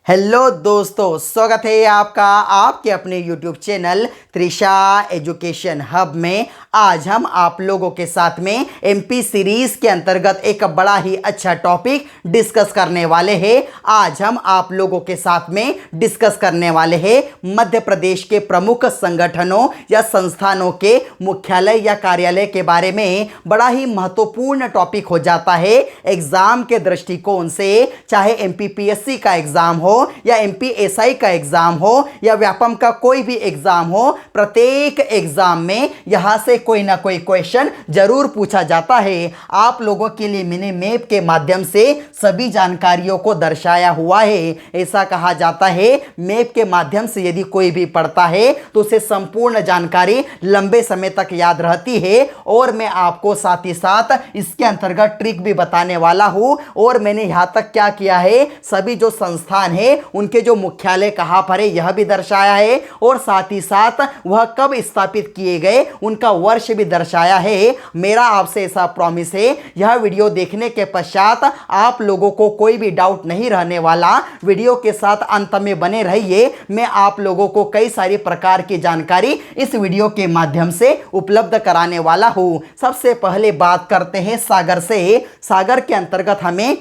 Hello दोस्तों, स्वागत है आपका आपके अपने YouTube channel Trisha education hub में। आज हम आप लोगों के साथ में MP सीरीज के अंतर्गत एक बड़ा ही अच्छा टॉपिक डिस्कस करने वाले हैं। आज हम आप लोगों के साथ में डिस्कस करने वाले हैं मध्य प्रदेश के प्रमुख संगठनों या संस्थानों के मुख्यालय या कार्यालय के बारे में। बड़ा ही महत्वपूर्ण टॉपिक हो जाता है एग्जाम के दृष्टिकोण से, चाहे MPPSC का एग्जाम हो या MPSI का एग्जाम हो या व्यापम का कोई भी एग्जाम हो। प्रत्येक एग्जाम में यहां से कोई ना कोई क्वेश्चन जरूर पूछा जाता है। आप लोगों के लिए मैंने मैप के माध्यम से सभी जानकारियों को दर्शाया हुआ है। ऐसा कहा जाता है मैप के माध्यम से यदि कोई भी पढ़ता है तो उसे संपूर्ण जानकारी लंबे समय तक याद रहती है। और मैं आपको साथ ही साथ इसके अंतर्गत ट्रिक भी बताने वाला हूं। और मैंने यहां तक क्या किया है, सभी जो संस्थान है उनके जो मुख्यालय कहां पर है यह भी दर्शाया है, और साथ ही साथ वह कब स्थापित किए गए उनका वर्ष भी दर्शाया है। मेरा आपसे ऐसा प्रॉमिस है, यह वीडियो देखने के पश्चात आप लोगों को कोई भी डाउट नहीं रहने वाला। वीडियो के साथ अंत में बने रहिए। मैं आप लोगों को कई सारी प्रकार की जानकारी इस वीडियो के माध्यम से उपलब्ध कराने वाला हूं। सबसे पहले बात करते हैं सागर से। सागर के अंतर्गत हमें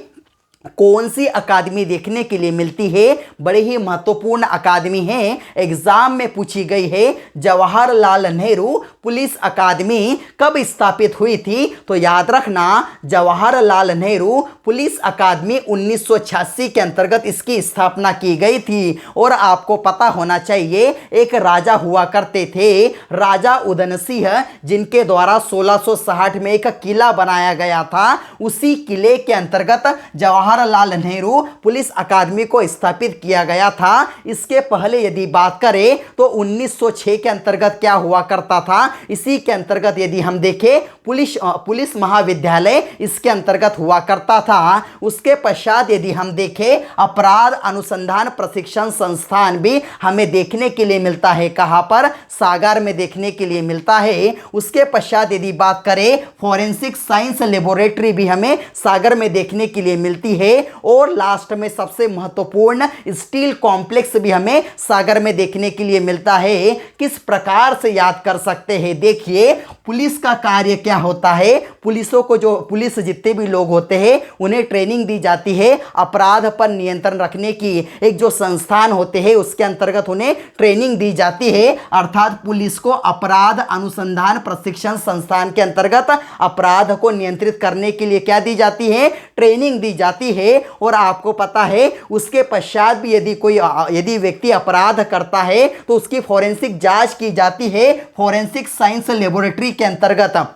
कौन सी अकादमी देखने के लिए मिलती है? बड़ी ही महत्वपूर्ण अकादमी है, एग्जाम में पूछी गई है। जवाहरलाल नेहरू पुलिस अकादमी कब स्थापित हुई थी? तो याद रखना, जवाहरलाल नेहरू पुलिस अकादमी 1986 के अंतर्गत इसकी स्थापना की गई थी। और आपको पता होना चाहिए एक राजा हुआ करते थे, राजा उदय सिंह, जिनके द्वारा 1660 में एक किला बनाया गया था। उसी किले के अंतर्गत जवाहरलाल नेहरू पुलिस अकादमी को स्थापित किया गया था। इसके पहले यदि बात करें तो 1906 के अंतर्गत क्या हुआ करता था? इसी के अंतर्गत यदि हम देखें पुलिस महाविद्यालय इसके अंतर्गत हुआ करता था। उसके पश्चात यदि हम देखें अपराध अनुसंधान प्रशिक्षण संस्थान भी हमें देखने के लिए मिलता है। कहां पर? सागर में देखने के लिए मिलता है। उसके पश्चात यदि बात करें फॉरेंसिक साइंस लेबोरेटरी भी हमें सागर में देखने के लिए मिलती है। और लास्ट में सबसे महत्वपूर्ण स्टील कॉम्प्लेक्स भी हमें सागर में देखने के लिए मिलता है। किस प्रकार से याद कर सकते हैं? देखिए, पुलिस का कार्य क्या होता है? पुलिस जितने भी लोग होते हैं उन्हें ट्रेनिंग दी जाती है अपराध पर नियंत्रण रखने की। एक जो संस्थान होते हैं उसके अंतर्गत उन्हें ट्रेनिंग दी जाती है। अर्थात पुलिस को अपराध अनुसंधान प्रशिक्षण संस्थान के अंतर्गत अपराध को नियंत्रित करने के लिए क्या दी जाती है? ट्रेनिंग दी जाती है। और आपको पता है उसके पश्चात भी यदि व्यक्ति अपराध करता है तो उसकी फॉरेंसिक जांच की जाती है फॉरेंसिक साइंस लेबोरेटरी के अंतर्गत।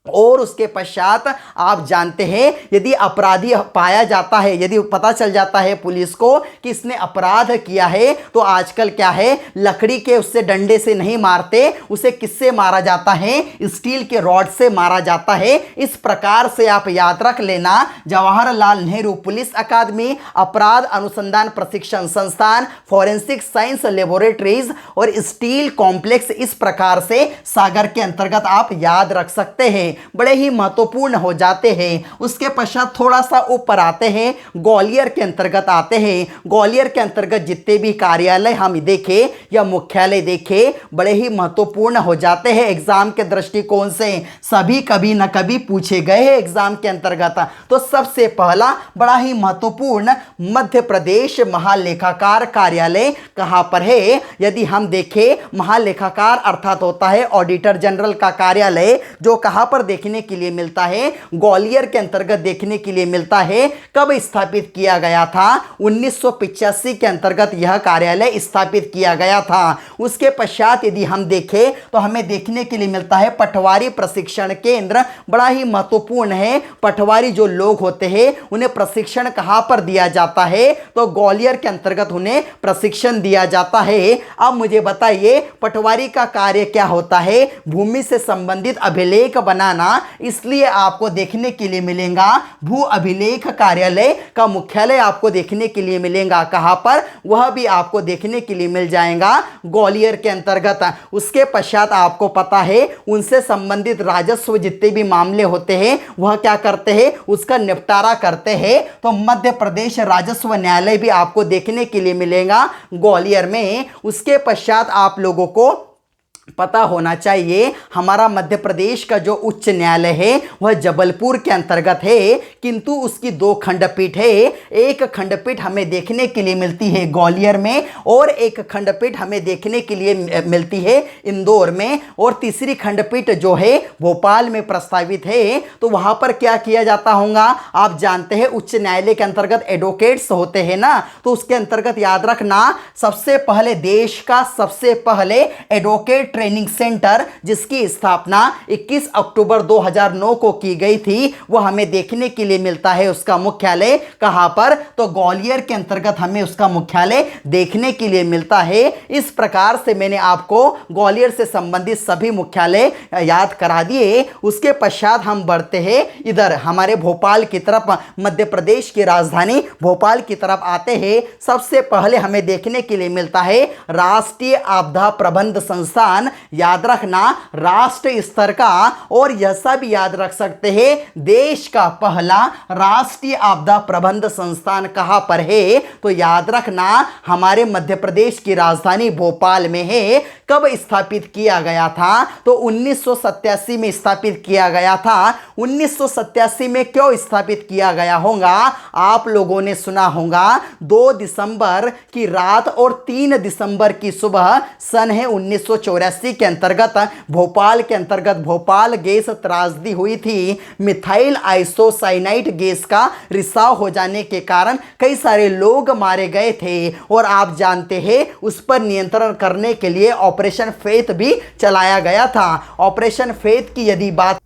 और उसके पश्चात आप जानते हैं यदि अपराधी पाया जाता है, यदि पता चल जाता है पुलिस को कि इसने अपराध किया है, तो आजकल क्या है, लकड़ी के उससे डंडे से नहीं मारते, उसे किससे मारा जाता है? स्टील के रॉड से मारा जाता है। इस प्रकार से आप याद रख लेना, जवाहरलाल नेहरू पुलिस अकादमी, अपराध अनुसंधान प्रशिक्षण संस्थान, फॉरेंसिक साइंस लेबोरेटरीज और स्टील कॉम्प्लेक्स, इस प्रकार से सागर के अंतर्गत आप याद रख सकते हैं। बड़े ही महत्वपूर्ण हो जाते हैं। उसके पश्चात थोड़ा सा ऊपर आते हैं, ग्वालियर के अंतर्गत आते हैं। ग्वालियर के अंतर्गत जितने भी कार्यालय हम देखें या मुख्यालय देखें, बड़े ही महत्वपूर्ण हो जाते हैं एग्जाम के दृष्टिकोण से। सभी कभी न कभी पूछे गए हैं एग्जाम के अंतर्गत। तो सबसे पहला बड़ा ही महत्वपूर्ण मध्य प्रदेश महालेखाकार कार्यालय कहां पर है? यदि हम देखें, महालेखाकार अर्थात होता है ऑडिटर जनरल का कार्यालय, जो कहां पर देखने के लिए मिलता है? ग्वालियर के अंतर्गत देखने के लिए मिलता है। कब स्थापित किया गया था? 1985 के अंतर्गत यह कार्यालय स्थापित किया गया था। उसके पश्चात यदि हम देखें तो हमें देखने के लिए मिलता है पटवारी प्रशिक्षण केंद्र। बड़ा ही महत्वपूर्ण है। पटवारी जो लोग होते हैं उन्हें प्रशिक्षण कहां पर दिया जाता है? तो ग्वालियर के अंतर्गत उन्हें प्रशिक्षण दिया जाता है। अब मुझे बताइए पटवारी का कार्य क्या होता है? भूमि से संबंधित अभिलेख बना बनाना, इसलिए आपको देखने के लिए मिलेगा भू अभिलेख कार्यालय का मुख्यालय आपको देखने के लिए मिलेगा। कहाँ पर? वह भी आपको देखने के लिए मिल जाएगा ग्वालियर के अंतर्गत। उसके पश्चात आपको पता है उनसे संबंधित राजस्व जितने भी मामले होते हैं वह क्या करते हैं, उसका निपटारा करते हैं। तो मध्य प्रदेश राजस्व न्यायालय भी आपको देखने के लिए मिलेगा ग्वालियर में। उसके पश्चात आप लोगों को पता होना चाहिए हमारा मध्य प्रदेश का जो उच्च न्यायालय है वह जबलपुर के अंतर्गत है, किंतु उसकी 2 खंडपीठ है। एक खंडपीठ हमें देखने के लिए मिलती है ग्वालियर में और एक खंडपीठ हमें देखने के लिए मिलती है इंदौर में, और तीसरी खंडपीठ जो है भोपाल में प्रस्तावित है। तो वहां पर क्या किया जाता होगा, आप जानते हैं उच्च न्यायालय के अंतर्गत एडवोकेट्स होते हैं ना, तो उसके अंतर्गत याद रखना सबसे पहले देश का सबसे पहले एडवोकेट ट्रेनिंग सेंटर जिसकी स्थापना 21 अक्टूबर 2009 को की गई थी, वो हमें देखने के लिए मिलता है। उसका मुख्यालय कहां पर? तो ग्वालियर के अंतर्गत हमें उसका मुख्यालय देखने के लिए मिलता है। इस प्रकार से मैंने आपको ग्वालियर से संबंधित सभी मुख्यालय याद करा दिए। उसके पश्चात हम बढ़ते हैं इधर हमारे भोपाल की तरफ, मध्य प्रदेश की राजधानी भोपाल की तरफ आते हैं। सबसे पहले हमें देखने के लिए मिलता है राष्ट्रीय आपदा प्रबंध संस्थान। याद रखना राष्ट्र स्तर का, और यह सब याद रख सकते हैं देश का पहला राष्ट्रीय आपदा प्रबंध संस्थान कहां पर है, तो याद रखना हमारे मध्य प्रदेश की राजधानी भोपाल में है। कब स्थापित किया गया था? तो 1987 में स्थापित किया गया था। 1987 में क्यों स्थापित किया गया होगा? आप लोगों ने सुना होगा 2 दिसंबर की रात और 3 दिसंबर की सुबह सन है 1984 के अंतर्गत भोपाल के अंतर्गत भोपाल गैस त्रासदी हुई थी। मिथाइल आइसोसाइनाइड गैस का रिसाव हो जाने के कारण कई सारे लोग मारे गए थे, और आप जानते हैं उस पर नियंत्रण करने के लिए ऑपरेशन फेथ भी चलाया गया था। ऑपरेशन फेथ की यदि बात,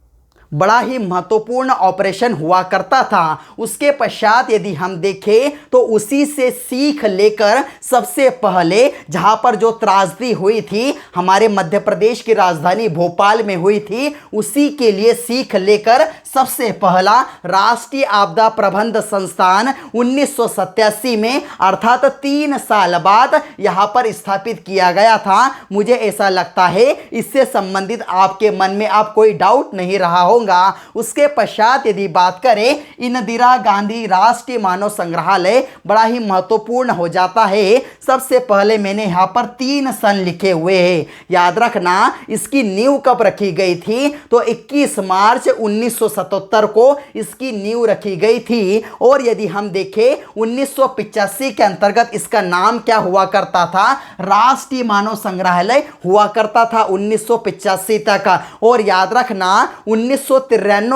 बड़ा ही महत्वपूर्ण ऑपरेशन हुआ करता था। उसके पश्चात यदि हम देखें तो उसी से सीख लेकर सबसे पहले जहां पर जो त्रासदी हुई थी हमारे मध्य प्रदेश की राजधानी भोपाल में हुई थी, उसी के लिए सीख लेकर सबसे पहला राष्ट्रीय आपदा प्रबंध संस्थान 1987 में अर्थात 3 साल बाद यहां पर स्थापित किया गया था। मुझे ऐसा लगता है इससे संबंधित आपके मन में आप कोई डाउट नहीं रहा हो। उसके पश्चात यदि बात करें इंदिरा गांधी राष्ट्रीय मानव संग्रहालय, बड़ा ही महत्वपूर्ण हो जाता है। सबसे पहले मैंने यहां पर 3 सन लिखे हुए हैं। याद रखना इसकी नींव कब रखी गई थी? तो 21 मार्च 1977 को इसकी नींव रखी गई थी। और यदि हम देखें 1985 के अंतर्गत इसका नाम क्या हुआ करता था? राष्ट्रीय मानव संग्रहालय हुआ करता था 1985 तक। और याद रखना 1993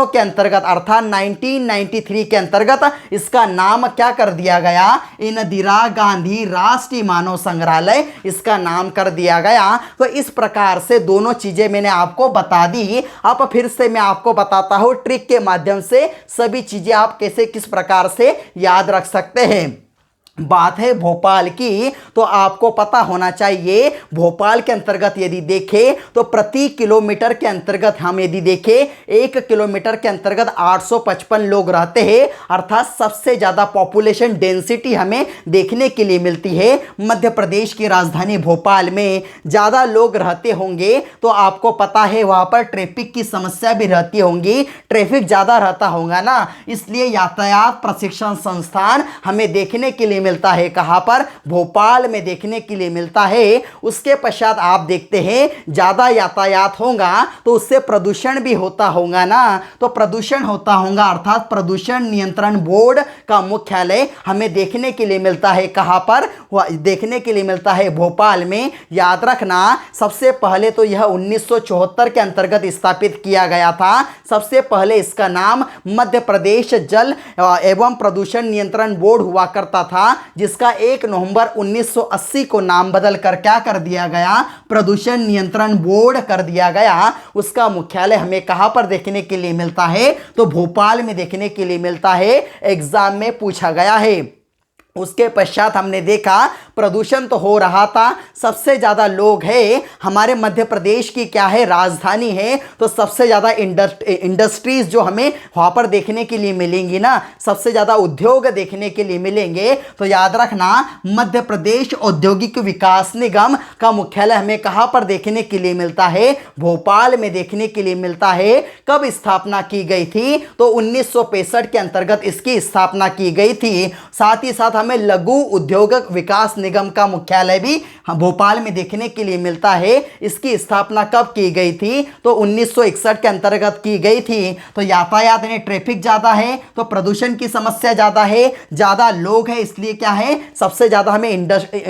के अंतर्गत अर्थात 1993 के अंतर्गत इसका नाम क्या कर दिया गया? इंदिरा गांधी राष्ट्रीय मानव संग्रहालय इसका नाम कर दिया गया। तो इस प्रकार से दोनों चीजें मैंने आपको बता दी। अब फिर से मैं आपको बताता हूं ट्रिक के माध्यम से सभी चीजें आप कैसे किस प्रकार से याद रख सकते हैं। बात है भोपाल की, तो आपको पता होना चाहिए भोपाल के अंतर्गत यदि देखें तो प्रति किलोमीटर के अंतर्गत हम यदि देखें 1 किलोमीटर के अंतर्गत 855 लोग रहते हैं, अर्थात सबसे ज़्यादा पॉपुलेशन डेंसिटी हमें देखने के लिए मिलती है मध्य प्रदेश की राजधानी भोपाल में। ज़्यादा लोग रहते होंगे तो आपको पता है वहाँ पर ट्रैफिक की समस्या भी रहती होंगी, ट्रैफिक ज़्यादा रहता होगा ना, इसलिए यातायात प्रशिक्षण संस्थान हमें देखने के लिए मिलता है। कहां पर? भोपाल में देखने के लिए मिलता है। उसके पश्चात आप देखते हैं ज्यादा यातायात होगा तो उससे प्रदूषण भी होता होगा ना, तो प्रदूषण होता होगा अर्थात प्रदूषण नियंत्रण बोर्ड का मुख्यालय हमें देखने के लिए मिलता है। कहां पर? देखने के लिए मिलता है भोपाल में। याद रखना सबसे पहले तो यह 1974 के अंतर्गत स्थापित किया गया था। सबसे पहले इसका नाम मध्य प्रदेश जल एवं प्रदूषण नियंत्रण बोर्ड हुआ करता था, जिसका 1 नवंबर 1980 को नाम बदल कर क्या कर दिया गया? प्रदूषण नियंत्रण बोर्ड कर दिया गया। उसका मुख्यालय हमें कहां पर देखने के लिए मिलता है? तो भोपाल में देखने के लिए मिलता है। एग्जाम में पूछा गया है। उसके पश्चात हमने देखा प्रदूषण तो हो रहा था। सबसे ज़्यादा लोग हैं हमारे मध्य प्रदेश की क्या है, राजधानी है, तो सबसे ज़्यादा इंडस्ट्रीज जो हमें वहाँ पर देखने के लिए मिलेंगी ना, सबसे ज़्यादा उद्योग देखने के लिए मिलेंगे। तो याद रखना, मध्य प्रदेश औद्योगिक विकास निगम का मुख्यालय हमें कहाँ पर देखने के लिए मिलता है, भोपाल में देखने के लिए मिलता है। कब स्थापना की गई थी, तो 1965 के अंतर्गत इसकी स्थापना की गई थी। साथ ही साथ हमें लघु उद्योग विकास निगम का मुख्यालय भी भोपाल में देखने के लिए मिलता है। इसकी स्थापना कब की गई थी, तो 1961 के अंतर्गत की गई थी। तो यातायात यानी ट्रैफिक ज़्यादा है, तो प्रदूषण की समस्या ज़्यादा है, ज़्यादा लोग हैं, इसलिए क्या है, सबसे ज़्यादा हमें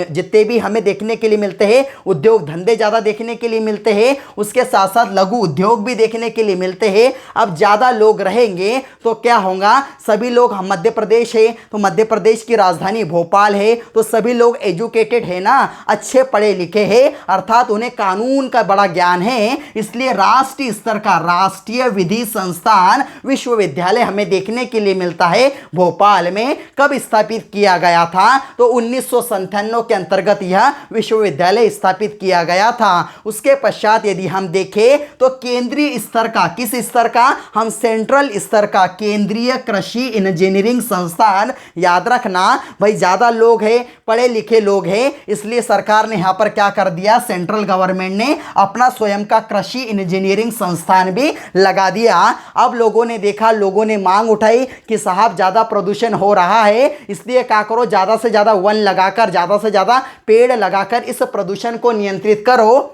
जितने भी हमें देखने के लिए मिलते हैं, उद्योग धंधे ज़्यादा देखने के लिए मिलते हैं। उसके साथ साथ लघु उद्योग भी देखने के लिए मिलते हैं। अब ज़्यादा लोग रहेंगे तो क्या होगा, सभी लोग, हम मध्य प्रदेश है तो मध्य प्रदेश की राजधानी भोपाल है, तो सभी लोग एजुकेटेड है ना, अच्छे पढ़े लिखे हैं, अर्थात उन्हें कानून का बड़ा ज्ञान है। इसलिए राष्ट्रीय स्तर का राष्ट्रीय विधि संस्थान विश्वविद्यालय हमें देखने के लिए मिलता है भोपाल में। कब स्थापित किया गया था, तो 1997 के अंतर्गत यह विश्वविद्यालय स्थापित किया गया था। उसके पश्चात यदि हम देखें तो केंद्रीय स्तर का, किस स्तर का, हम सेंट्रल स्तर का केंद्रीय कृषि इंजीनियरिंग संस्थान, याद रखना भाई, ज़्यादा लोग हैं, पढ़े लिखे लोग हैं, इसलिए सरकार ने यहाँ पर क्या कर दिया, सेंट्रल गवर्नमेंट ने अपना स्वयं का कृषि इंजीनियरिंग संस्थान भी लगा दिया। अब लोगों ने देखा, लोगों ने मांग उठाई कि साहब ज़्यादा प्रदूषण हो रहा है, इसलिए क्या करो, ज़्यादा से ज़्यादा वन लगाकर, ज़्यादा से ज़्यादा पेड़ लगाकर इस प्रदूषण को नियंत्रित करो।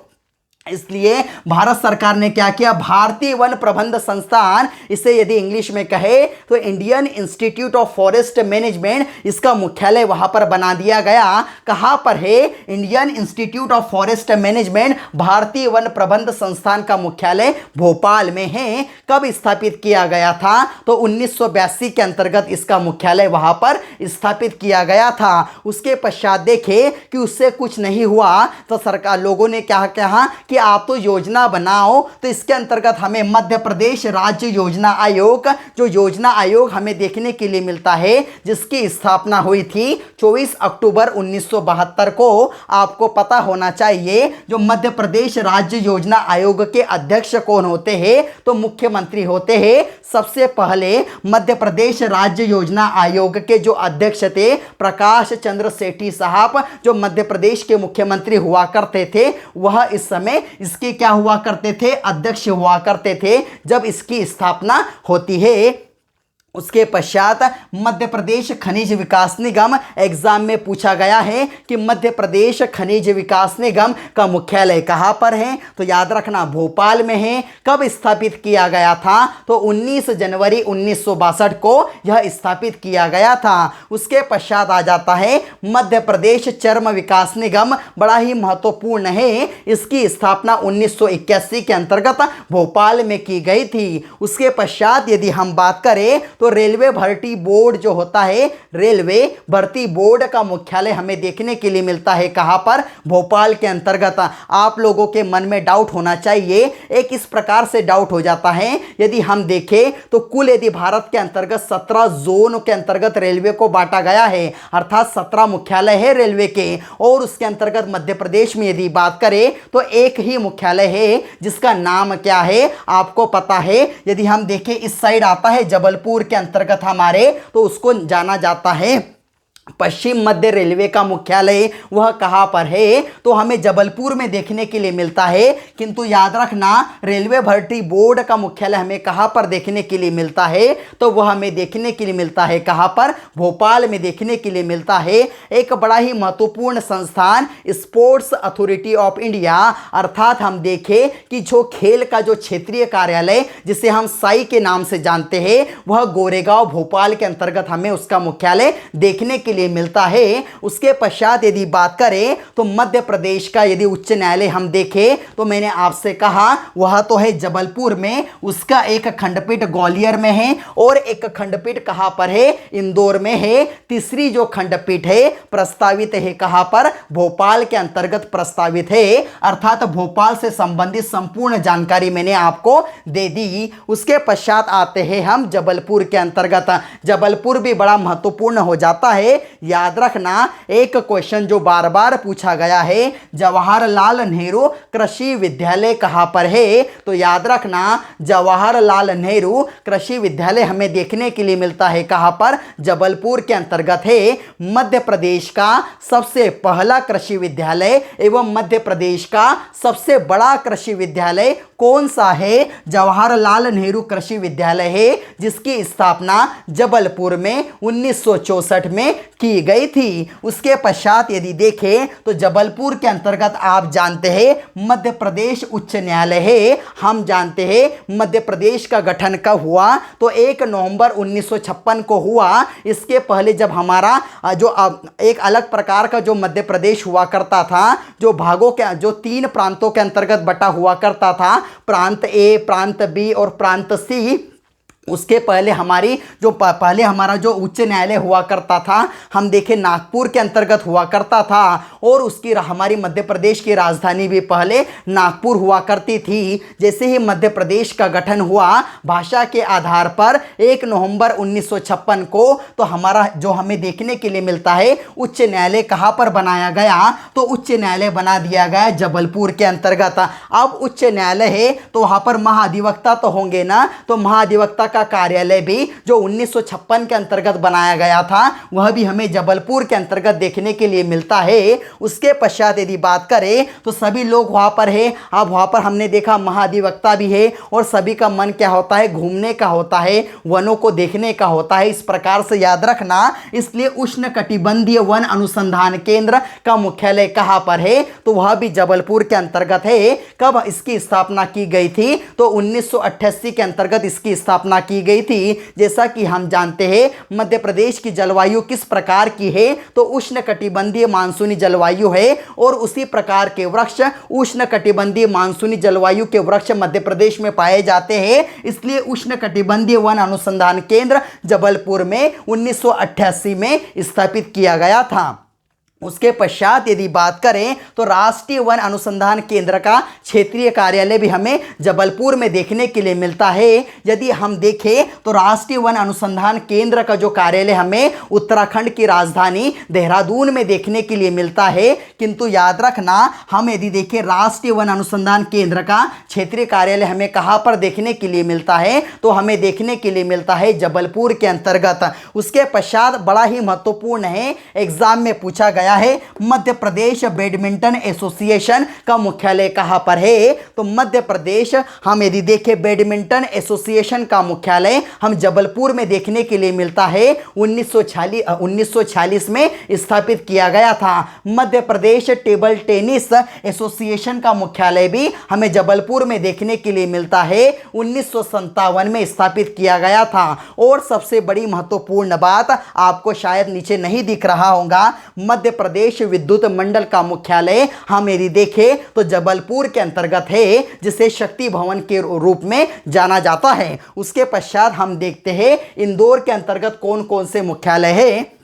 इसलिए भारत सरकार ने क्या किया, भारतीय वन प्रबंध संस्थान, इसे यदि इंग्लिश में कहे तो Indian institute of forest management, इसका मुख्यालय वहां पर बना दिया गया। कहां पर है, Indian institute of forest management, भारतीय वन प्रबंध संस्थान का मुख्यालय भोपाल में है। कब स्थापित किया गया था, तो 1982 के अंतर्गत इसका मुख्यालय वहां पर स्थापित किया गया था। उसके पश्चात देखे कि उससे कुछ नहीं हुआ, तो सरकार, लोगों ने क्या कहा कि आप तो योजना बनाओ। तो इसके अंतर्गत हमें मध्य प्रदेश राज्य योजना आयोग, जो योजना आयोग हमें देखने के लिए मिलता है, जिसकी स्थापना हुई थी 24 अक्टूबर 1972 को। आपको पता होना चाहिए जो मध्य प्रदेश राज्य योजना आयोग के अध्यक्ष कौन होते हैं, तो मुख्यमंत्री होते हैं। सबसे पहले मध्य प्रदेश राज्य योजना आयोग के जो अध्यक्ष थे प्रकाश चंद्र सेठी साहब, जो मध्य प्रदेश के मुख्यमंत्री हुआ करते थे, वह इस समय इसके क्या हुआ करते थे, अध्यक्ष हुआ करते थे जब इसकी स्थापना होती है। उसके पश्चात मध्य प्रदेश खनिज विकास निगम, एग्जाम में पूछा गया है कि मध्य प्रदेश खनिज विकास निगम का मुख्यालय कहाँ पर है, तो याद रखना भोपाल में है। कब स्थापित किया गया था, तो 19 जनवरी 1962 को यह स्थापित किया गया था। उसके पश्चात आ जाता है मध्य प्रदेश चर्म विकास निगम, बड़ा ही महत्वपूर्ण है। इसकी स्थापना 1981 के अंतर्गत भोपाल में की गई थी। उसके पश्चात यदि हम बात करें तो रेलवे भर्ती बोर्ड जो होता है, रेलवे भर्ती बोर्ड का मुख्यालय हमें देखने के लिए मिलता है कहां पर, भोपाल के अंतर्गत। आप लोगों के मन में डाउट होना चाहिए, एक इस प्रकार से डाउट हो जाता है, यदि हम देखें तो कुल यदि भारत के अंतर्गत 17 जोन के अंतर्गत रेलवे को बांटा गया है, अर्थात 17 मुख्यालय है रेलवे के, और उसके अंतर्गत मध्य प्रदेश में यदि बात करें तो एक ही मुख्यालय है, जिसका नाम क्या है आपको पता है। यदि हम देखें इस साइड आता है जबलपुर के अंतर्गत हमारे, तो उसको जाना जाता है पश्चिम मध्य रेलवे का मुख्यालय, वह कहाँ पर है, तो हमें जबलपुर में देखने के लिए मिलता है। किंतु याद रखना रेलवे भर्ती बोर्ड का मुख्यालय हमें कहाँ पर देखने के लिए मिलता है, तो वह हमें देखने के लिए मिलता है कहाँ पर, भोपाल में देखने के लिए मिलता है। एक बड़ा ही महत्वपूर्ण संस्थान स्पोर्ट्स अथॉरिटी ऑफ इंडिया, अर्थात हम देखें कि जो खेल का जो क्षेत्रीय कार्यालय जिसे हम साई के नाम से जानते हैं, वह गोरेगांव भोपाल के अंतर्गत हमें उसका मुख्यालय देखने के लिए मिलता है। उसके पश्चात यदि बात करें तो मध्य प्रदेश का यदि उच्च न्यायालय हम देखें, तो मैंने आपसे कहा वह तो है जबलपुर में, उसका एक खंडपीठ ग्वालियर में है, और एक खंडपीठ कहां पर है, इंदौर में है। तीसरी जो खंडपीठ है प्रस्तावित है कहां पर, भोपाल के अंतर्गत प्रस्तावित है, अर्थात भोपाल से संबंधित संपूर्ण जानकारी मैंने आपको दे दी। उसके पश्चात आते हैं हम जबलपुर के अंतर्गत। जबलपुर भी बड़ा महत्वपूर्ण हो जाता है, याद रखना एक क्वेश्चन जो बार बार पूछा गया है, जवाहरलाल नेहरू कृषि विद्यालय कहाँ पर है? तो याद रखना जवाहरलाल नेहरू कृषि विद्यालय हमें देखने के लिए मिलता है कहाँ पर? जबलपुर के अंतर्गत है। मध्य प्रदेश का सबसे पहला कृषि विद्यालय एवं मध्य प्रदेश का सबसे बड़ा कृषि विद्यालय कौन सा है? जवाहरलाल नेहरू कृषि विद्यालय है, जिसकी स्थापना जबलपुर में 1964 में की गई थी। उसके पश्चात यदि देखें तो जबलपुर के अंतर्गत आप जानते हैं मध्य प्रदेश उच्च न्यायालय है। हम जानते हैं मध्य प्रदेश का गठन कब हुआ? तो 1 नवंबर 1956 को हुआ। इसके पहले जब हमारा जो एक अलग प्रकार का जो मध्य प्रदेश हुआ करता था, जो भागों के जो 3 प्रांतों के अंतर्गत बटा हुआ करता था, प्रांत ए, प्रांत बी और प्रांत सी, उसके पहले पहले हमारा जो उच्च न्यायालय हुआ करता था, हम देखें नागपुर के अंतर्गत हुआ करता था और उसकी हमारी मध्य प्रदेश की राजधानी भी पहले नागपुर हुआ करती थी। जैसे ही मध्य प्रदेश का गठन हुआ भाषा के आधार पर 1 नवंबर 1956 को, तो हमारा जो हमें देखने के लिए मिलता है उच्च न्यायालय कहाँ पर बनाया गया? तो उच्च न्यायालय बना दिया गया जबलपुर के अंतर्गत। अब उच्च न्यायालय है तो वहाँ पर महाधिवक्ता तो होंगे ना, तो महाधिवक्ता का कार्यालय भी जो 1956 के अंतर्गत बनाया गया था वह भी हमें जबलपुर के अंतर्गत देखने के लिए मिलता है। उसके पश्चात यदि बात करें तो सभी लोग वहां पर है। अब वहां पर हमने देखा महाधिवक्ता भी है और सभी का मन क्या होता है? घूमने का होता है, वनों को देखने का होता है। इस प्रकार से याद रखना, इसलिए उष्ण कटिबंधीय वन अनुसंधान केंद्र का मुख्यालय कहां पर है? तो वह भी जबलपुर के अंतर्गत है। कब इसकी स्थापना की गई थी? तो 1988 के अंतर्गत इसकी स्थापना की गई थी। जैसा कि हम जानते हैं मध्य प्रदेश की जलवायु किस प्रकार की है? तो उष्ण कटिबंधीय मानसूनी जलवायु है और उसी प्रकार के वृक्ष उष्ण कटिबंधीय मानसूनी जलवायु के वृक्ष मध्य प्रदेश में पाए जाते हैं। इसलिए उष्ण कटिबंधीय वन अनुसंधान केंद्र जबलपुर में 1988 में स्थापित किया गया था। उसके पश्चात यदि बात करें तो राष्ट्रीय वन अनुसंधान केंद्र का क्षेत्रीय कार्यालय भी हमें जबलपुर में देखने के लिए मिलता है। यदि हम देखें तो राष्ट्रीय वन अनुसंधान केंद्र का जो कार्यालय हमें उत्तराखंड की राजधानी देहरादून में देखने के लिए मिलता है, किंतु याद रखना हम यदि देखें राष्ट्रीय वन अनुसंधान केंद्र का क्षेत्रीय कार्यालय हमें कहाँ पर देखने के लिए मिलता है? तो हमें देखने के लिए मिलता है जबलपुर के अंतर्गत। उसके पश्चात बड़ा ही महत्वपूर्ण है, एग्जाम में पूछा गया है, मध्य प्रदेश बैडमिंटन एसोसिएशन का मुख्यालय कहां पर है? तो मध्य प्रदेश हम यदि देखें बैडमिंटन एसोसिएशन का मुख्यालय हम जबलपुर में देखने के लिए मिलता है। 1946 में स्थापित किया गया था। Madhya Pradesh table tennis association का मुख्यालय भी हमें जबलपुर में देखने के लिए मिलता है। 1957 में स्थापित किया गया था। और सबसे बड़ी महत्वपूर्ण बात आपको शायद नीचे नहीं दिख रहा होगा, मध्य प्रदेश विद्युत मंडल का मुख्यालय हम यदि देखें तो जबलपुर के अंतर्गत है, जिसे शक्ति भवन के रूप में जाना जाता है। उसके पश्चात हम देखते हैं इंदौर के अंतर्गत कौन कौन से मुख्यालय है।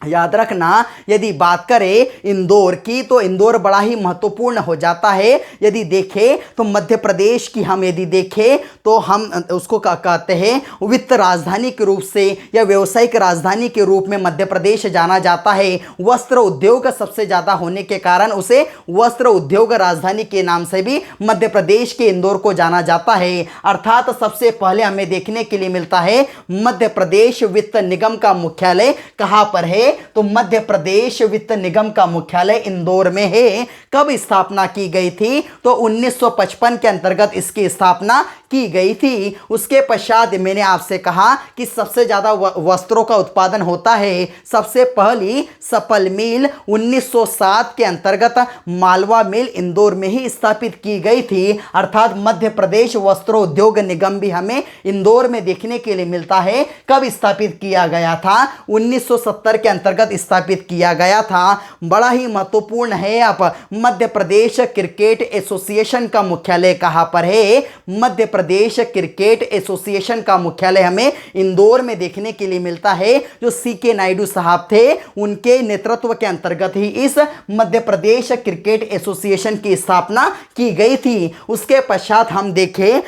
याद रखना यदि बात करें इंदौर की तो इंदौर बड़ा ही महत्वपूर्ण हो जाता है। यदि देखें तो मध्य प्रदेश की हम यदि देखें तो हम उसको कहते हैं वित्त राजधानी के रूप से या व्यावसायिक राजधानी के रूप में मध्य प्रदेश जाना जाता है। वस्त्र उद्योग सबसे ज़्यादा होने के कारण उसे वस्त्र उद्योग राजधानी के नाम से भी मध्य प्रदेश के इंदौर को जाना जाता है। अर्थात सबसे पहले हमें देखने के लिए मिलता है मध्य प्रदेश वित्त निगम का मुख्यालय कहाँ पर है? तो मध्य प्रदेश वित्त निगम का मुख्यालय इंदौर में है। कब स्थापना की गई थी? तो 1955 के अंतर्गत इसकी स्थापना की गई थी। उसके पश्चात मैंने आपसे कहा कि सबसे ज्यादा वस्त्रों का उत्पादन होता है। सबसे पहली सपल मिल 1907 के अंतर्गत मालवा मिल इंदौर में ही स्थापित की गई थी। अर्थात मध्य प्रदेश वस्त्रोद्योग निगम भी हमें इंदौर में देखने के लिए मिलता है। कब स्थापित किया गया था? 1970 के अंतर्गत स्थापित किया गया था। बड़ा ही महत्वपूर्ण है। आप मध्य प्रदेश क्रिकेट एसोसिएशन का मुख्यालय कहां पर है? मध्य प्रदेश क्रिकेट एसोसिएशन का मुख्यालय हमें इंदौर में देखने के लिए मिलता है। जो सीके नायडू साहब थे उनके नेतृत्व के अंतर्गत ही इस मध्य प्रदेश क्रिकेट एसोसिएशन की स्थापना की गई थी। उसके पश्चात हम देखें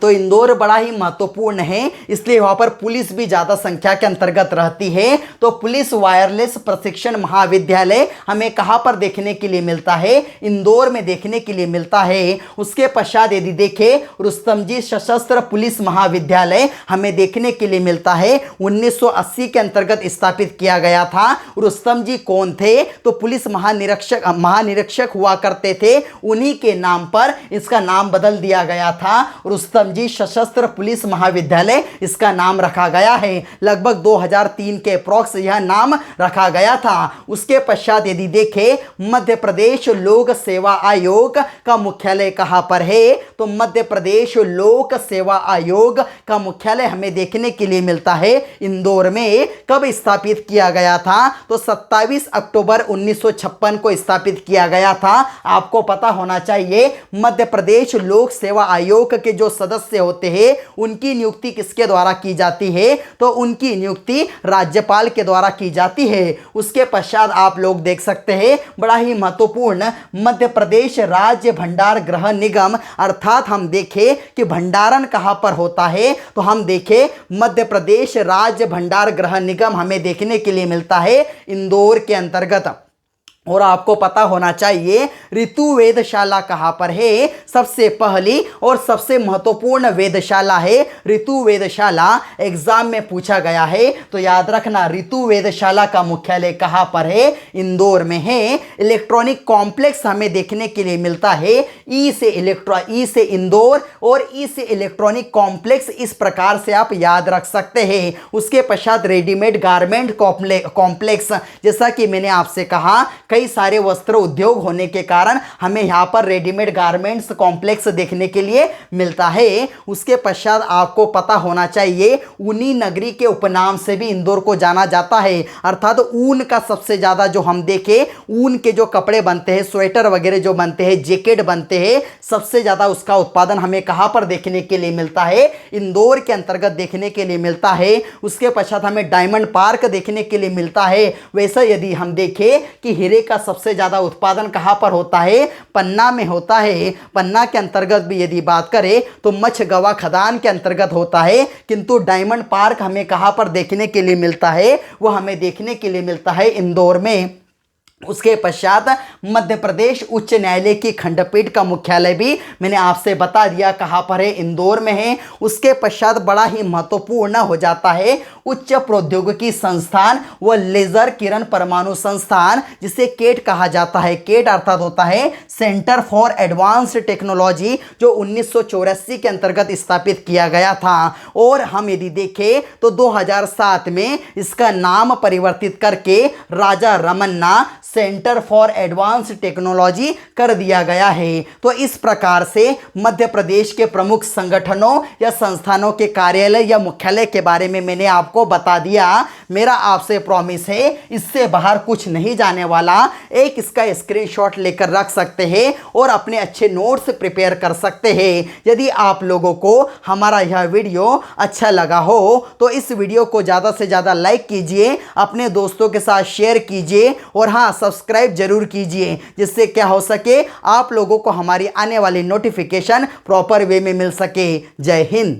तो इंदौर बड़ा ही महत्वपूर्ण है, इसलिए वहाँ पर पुलिस भी ज़्यादा संख्या के अंतर्गत रहती है। तो पुलिस वायरलेस प्रशिक्षण महाविद्यालय हमें कहाँ पर देखने के लिए मिलता है? इंदौर में देखने के लिए मिलता है। उसके पश्चात यदि देखें, रुस्तम जी सशस्त्र पुलिस महाविद्यालय हमें देखने के लिए मिलता है। 1980 के अंतर्गत स्थापित किया गया था। रुस्तम जी कौन थे? तो पुलिस महानिरीक्षक हुआ करते थे, उन्हीं के नाम पर इसका नाम बदल दिया गया था। रुस्तम जी सशस्त्र पुलिस महाविद्यालय इसका नाम रखा गया है। लगभग 2003 के अप्रॉक्स यह नाम रखा गया था। उसके पश्चात यदि देखें, मध्य प्रदेश लोक सेवा आयोग का मुख्यालय कहां पर है? तो मध्य प्रदेश लोक सेवा आयोग का मुख्यालय हमें देखने के लिए मिलता है इंदौर में। कब स्थापित किया गया था? तो 27 अक्टूबर 1956 को स्थापित किया गया था। आपको पता होना चाहिए, मध्य प्रदेश लोक सेवा आयोग के जो सदस्य होते हैं उनकी नियुक्ति किसके द्वारा की जाती है? तो उनकी नियुक्ति राज्यपाल के द्वारा की जाती है। उसके पश्चात आप लोग देख सकते हैं, बड़ा ही महत्वपूर्ण मध्य प्रदेश राज्य भंडार गृह निगम, अर्थात हम देखें कि भंडारण कहां पर होता है? तो हम देखें, मध्य प्रदेश राज्य भंडार गृह निगम हमें देखने के लिए मिलता है इंदौर के अंतर्गत। और आपको पता होना चाहिए ऋतु वेधशाला कहाँ पर है? सबसे पहली और सबसे महत्वपूर्ण वेधशाला है ऋतु वेधशाला। एग्जाम में पूछा गया है, तो याद रखना ऋतु वेधशाला का मुख्यालय कहाँ पर है? इंदौर में है। इलेक्ट्रॉनिक कॉम्प्लेक्स हमें देखने के लिए मिलता है ई से इंदौर और ई से इलेक्ट्रॉनिक कॉम्प्लेक्स, इस प्रकार से आप याद रख सकते हैं। उसके पश्चात रेडीमेड गारमेंट कॉम्प्लेक्स, जैसा कि मैंने आपसे कहा, कई सारे वस्त्र उद्योग होने के कारण हमें यहाँ पर रेडीमेड गारमेंट्स कॉम्प्लेक्स देखने के लिए मिलता है। उसके पश्चात आपको पता होना चाहिए, ऊनी नगरी के उपनाम से भी इंदौर को जाना जाता है। अर्थात ऊन का सबसे ज़्यादा जो हम देखें, ऊन के जो कपड़े बनते हैं, स्वेटर वगैरह जो बनते हैं, जैकेट बनते हैं, सबसे ज़्यादा उसका उत्पादन हमें कहाँ पर देखने के लिए मिलता है? इंदौर के अंतर्गत देखने के लिए मिलता है। उसके पश्चात हमें डायमंड पार्क देखने के लिए मिलता है। वैसे यदि हम देखें कि हीरे का सबसे ज्यादा उत्पादन कहां पर होता है? पन्ना में होता है। पन्ना के अंतर्गत भी यदि बात करें तो मछगवा खदान के अंतर्गत होता है, किंतु डायमंड पार्क हमें कहां पर देखने के लिए मिलता है? वो हमें देखने के लिए मिलता है इंदौर में। उसके पश्चात मध्य प्रदेश उच्च न्यायालय की खंडपीठ का मुख्यालय भी मैंने आपसे बता दिया कहाँ पर है, इंदौर में है। उसके पश्चात बड़ा ही महत्वपूर्ण हो जाता है उच्च प्रौद्योगिकी संस्थान व लेजर किरण परमाणु संस्थान, जिसे केट कहा जाता है। केट अर्थात होता है सेंटर फॉर एडवांस्ड टेक्नोलॉजी, जो 1984 के अंतर्गत स्थापित किया गया था। और हम यदि देखें तो 2007 में इसका नाम परिवर्तित करके Raja Ramanna centre for advance technology कर दिया गया है। तो इस प्रकार से मध्य प्रदेश के प्रमुख संगठनों या संस्थानों के कार्यालय या मुख्यालय के बारे में मैंने आपको बता दिया। मेरा आपसे प्रॉमिस है, इससे बाहर कुछ नहीं जाने वाला। एक इसका स्क्रीनशॉट लेकर रख सकते हैं और अपने अच्छे नोट्स प्रिपेयर कर सकते हैं। यदि आप लोगों को हमारा यह वीडियो अच्छा लगा हो तो इस वीडियो को ज़्यादा से ज़्यादा लाइक कीजिए, अपने दोस्तों के साथ शेयर कीजिए और हाँ, सब्सक्राइब जरूर कीजिए, जिससे क्या हो सके, आप लोगों को हमारी आने वाली नोटिफिकेशन प्रॉपर वे में मिल सके। जय हिंद।